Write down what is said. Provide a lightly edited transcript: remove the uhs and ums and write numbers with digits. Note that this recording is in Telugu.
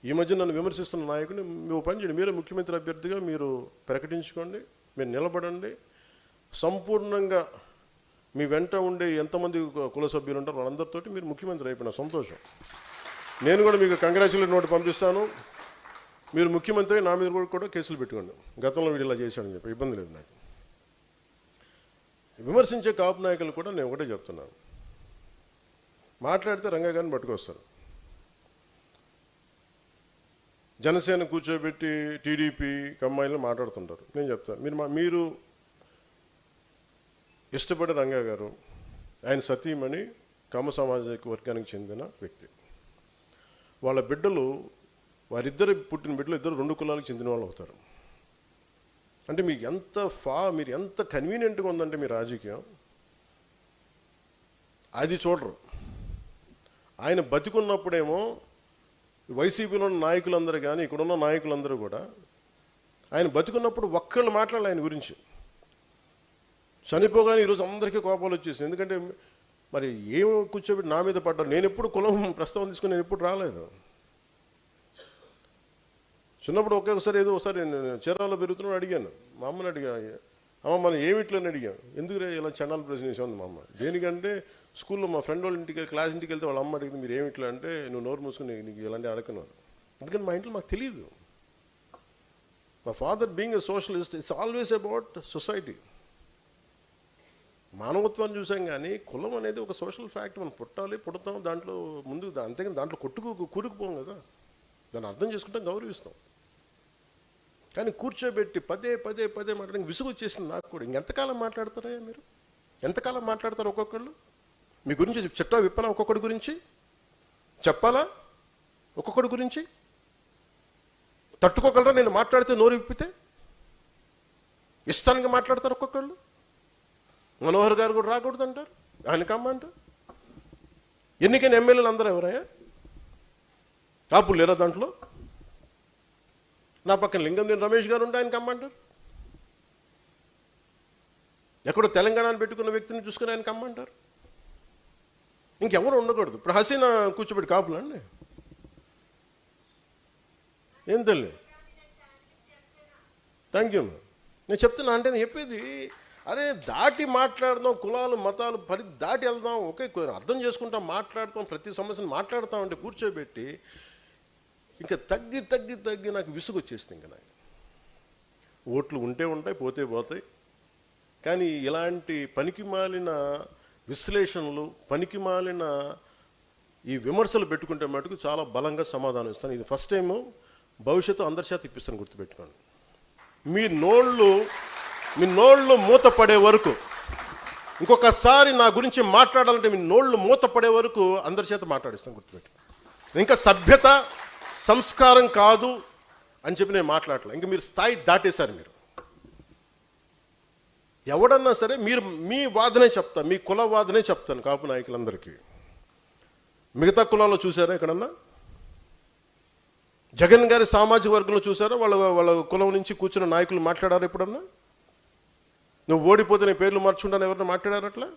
ఈ మధ్య నన్ను విమర్శిస్తున్న నాయకుడిని మీ పని చేయండి, మీరే ముఖ్యమంత్రి అభ్యర్థిగా మీరు ప్రకటించుకోండి, మీరు నిలబడండి, సంపూర్ణంగా మీ వెంట ఉండే ఎంతమంది కుల సభ్యులు ఉంటారో వాళ్ళందరితోటి మీరు ముఖ్యమంత్రి అయిపోయిన సంతోషం. నేను కూడా మీకు కంగ్రాచులేట్ నోట్ పంపిస్తాను. మీరు ముఖ్యమంత్రి నా మీద కూడా కేసులు పెట్టుకోండి, గతంలో వీడు ఇలా చేశాడని చెప్పి, ఇబ్బంది లేదు నాకు. విమర్శించే కాపు నాయకులు కూడా నేను ఒకటే చెప్తున్నాను, మాట్లాడితే రంగా గారిని పట్టుకొస్తారు. జనసేన కూర్చోబెట్టి టీడీపీ కమ్మాయిలు మాట్లాడుతుంటారు. నేను చెప్తాను, మీరు ఇష్టపడే రంగా గారు, ఆయన సతీమణి కమ్మ సామాజిక వర్గానికి చెందిన వ్యక్తి. వాళ్ళ బిడ్డలు, వారిద్దరు పుట్టిన బిడ్డలు ఇద్దరు 2 కులాలకు చెందిన వాళ్ళు అవుతారు. అంటే మీకు మీరు ఎంత కన్వీనియంట్గా ఉందంటే మీ రాజకీయం, అది చూడరు. ఆయన బతికున్నప్పుడేమో వైసీపీలో ఉన్న నాయకులందరూ కానీ ఇక్కడున్న నాయకులందరూ కూడా ఆయన బతికున్నప్పుడు ఒక్కళ్ళు మాట్లాడాలి ఆయన గురించి. చనిపోగానే ఈరోజు అందరికీ కోపాలు వచ్చేసింది. ఎందుకంటే మరి ఏం కూర్చోబెట్టి నా మీద పడ్డారు. నేను ఎప్పుడు కులం ప్రస్తావన తీసుకుని నేను ఎప్పుడు రాలేదు. చిన్నప్పుడు ఒక్కొక్కసారి ఏదో ఒకసారి చీరాల్లో పెరుగుతున్నాడు అడిగాను, మా అమ్మని అడిగా, అమ్మ మనం ఏమిట్లని అడిగాను, ఎందుకు ఇలా చండాల ప్రశ్న వేసాను మా అమ్మ. దేనికంటే స్కూల్లో మా ఫ్రెండ్ వాళ్ళ ఇంటికి క్లాస్ ఇంటికి వెళ్తే వాళ్ళ అమ్మ అడిగింది మీరు ఏమిట్లా అంటే, నువ్వు నోరు మూసుకుని నీకు ఇలాంటి అడగను. ఎందుకంటే మా ఇంట్లో మాకు తెలియదు. మా father being a socialist, it's always about society. మానవత్వాన్ని చూసాం కానీ కులం అనేది ఒక సోషల్ ఫ్యాక్ట్. మనం పుడతాం దాంట్లో ముందు, అంతేగాని దాంట్లో కూరుకుపోం కదా. దాన్ని అర్థం చేసుకుంటాం, గౌరవిస్తాం. కానీ కూర్చోబెట్టి పదే మాట్లాడడానికి విసుగు వచ్చేసింది నాకు కూడా. ఇంకెంతకాలం మాట్లాడతారా మీరు? ఎంతకాలం మాట్లాడతారు ఒక్కొక్కళ్ళు? మీ గురించి చిట్టా విప్పనా? ఒక్కొక్కడి గురించి చెప్పాలా? ఒక్కొక్కడి గురించి తట్టుకోగలరా? నేను మాట్లాడితే నోరు విప్పితే ఇష్టానికి మాట్లాడతారు ఒక్కొక్కళ్ళు. మనోహర్ గారు కూడా రాకూడదు అంటారు, ఆయన కమ్మంటారు. ఎన్నికైన ఎమ్మెల్యేలు అందరూ ఎవరయ్యా? కాపులు లేరా దాంట్లో? నా పక్కన లింగంనేని రమేష్ గారు ఉంటే ఆయన కమ్మంటారు. ఎక్కడో తెలంగాణను పెట్టుకున్న వ్యక్తిని చూసుకుని ఆయన కమ్మంటారు. ఇంకెవరు ఉండకూడదు. ఇప్పుడు హసీనా కూర్చోబెట్టి కాపులు అండి, ఏం తెలియదు. Thank you. నేను చెప్తున్నా అంటే నేను చెప్పేది, అరే దాటి మాట్లాడదాం, కులాలు మతాలు దాటి వెళ్దాం, ఒకే అర్థం చేసుకుంటాం, మాట్లాడతాం, ప్రతి సమస్యను మాట్లాడతాం. అంటే కూర్చోబెట్టి ఇంకా తగ్గి నాకు విసుగు వచ్చేస్తుంది. ఇంకా నాకు ఓట్లు ఉంటే ఉంటాయి, పోతే పోతాయి. కానీ ఇలాంటి పనికిమాలిన విశ్లేషణలు, పనికిమాలిన ఈ విమర్శలు పెట్టుకుంటే మటుకు చాలా బలంగా సమాధానం ఇస్తాను. ఇది ఫస్ట్ టైము, భవిష్యత్తు అందరి చేత ఇప్పిస్తాను, గుర్తుపెట్టుకోండి. మీ నోళ్ళు మూతపడే వరకు, ఇంకొకసారి నా గురించి మాట్లాడాలంటే మీ నోళ్ళు మూతపడే వరకు అందరి చేత మాట్లాడిస్తాను, గుర్తుపెట్టుకోండి. ఇంకా సభ్యత సంస్కారం కాదు అని చెప్పి నేను మాట్లాడలే. ఇంకా మీరు స్థాయి దాటేశారు. మీరు ఎవడన్నా సరే మీరు మీ వాదనే చెప్తాను, మీ కుల వాదనే చెప్తాను కాపు నాయకులందరికీ. మిగతా కులాల్లో చూసారా ఎక్కడన్నా? జగన్ గారి సామాజిక వర్గంలో చూసారా వాళ్ళ కులం నుంచి కూర్చున్న నాయకులు మాట్లాడారు ఎప్పుడన్నా? నువ్వు ఓడిపోతే నీ పేర్లు మార్చుకుంటాను ఎవరన్నా మాట్లాడారు అట్లా?